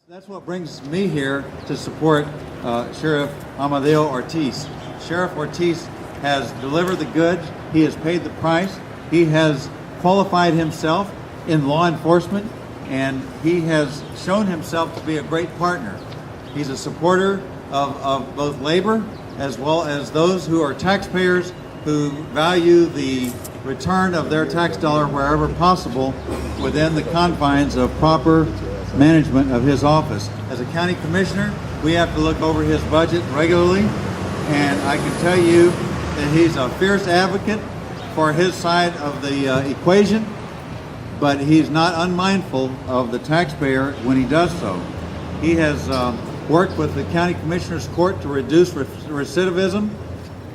That's what brings me here to support Sheriff Amadeo Ortiz. Sheriff Ortiz has delivered the goods. He has paid the price. He has qualified himself in law enforcement, and he has shown himself to be a great partner. He's a supporter of both labor as well as those who are taxpayers who value the return of their tax dollar wherever possible within the confines of proper management of his office. As a county commissioner, we have to look over his budget regularly, and I can tell you that he's a fierce advocate for his side of the equation, but he's not unmindful of the taxpayer when he does so. He has worked with the county commissioner's court to reduce recidivism.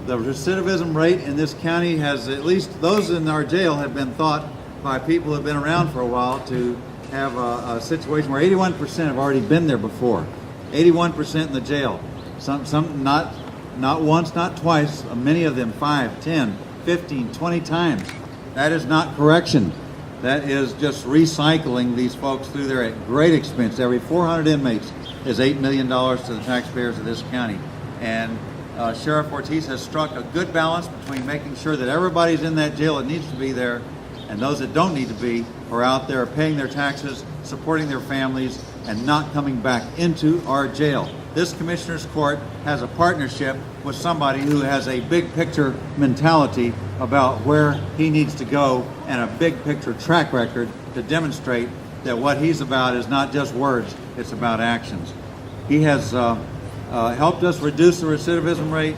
The recidivism rate in this county has, at least those in our jail have been thought by people who have been around for a while, to have a situation where 81% have already been there before. 81% in the jail. Some not once, not twice, many of them 5, 10, 15, 20 times. That is not correction. That is just recycling these folks through there at great expense. Every 400 inmates is $8 million to the taxpayers of this county. And Sheriff Ortiz has struck a good balance between making sure that everybody's in that jail that needs to be there, and those that don't need to be are out there paying their taxes, supporting their families, and not coming back into our jail. This Commissioner's Court has a partnership with somebody who has a big picture mentality about where he needs to go, and a big picture track record to demonstrate that what he's about is not just words, it's about actions. He has helped us reduce the recidivism rate.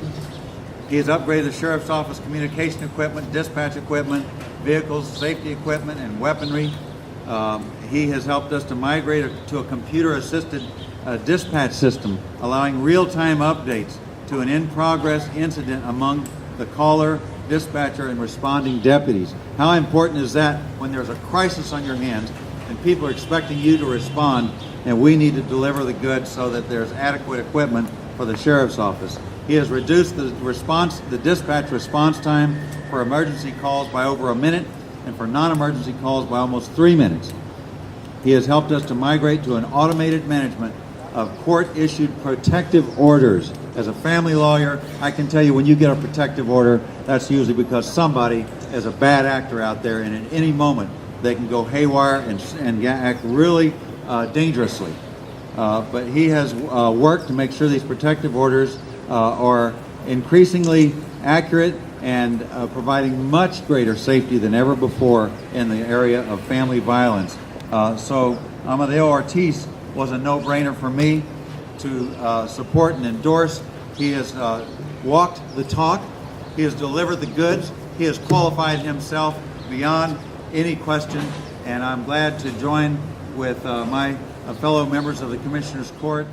He has upgraded the Sheriff's Office communication equipment, dispatch equipment, vehicles, safety equipment, and weaponry. He has helped us to migrate to a computer-assisted dispatch system, allowing real-time updates to an in-progress incident among the caller, dispatcher, and responding deputies. How important is that when there's a crisis on your hands and people are expecting you to respond, and we need to deliver the goods so that there's adequate equipment for the Sheriff's Office? He has reduced the dispatch response time for emergency calls by over a minute, and for non-emergency calls by almost 3 minutes. He has helped us to migrate to an automated management of court-issued protective orders. As a family lawyer, I can tell you when you get a protective order, that's usually because somebody is a bad actor out there, and at any moment they can go haywire and act really dangerously. But he has worked to make sure these protective orders are increasingly accurate and providing much greater safety than ever before in the area of family violence. So Amadeo Ortiz was a no-brainer for me to support and endorse. He has walked the talk. He has delivered the goods. He has qualified himself beyond any question, and I'm glad to join with my fellow members of the Commissioner's Court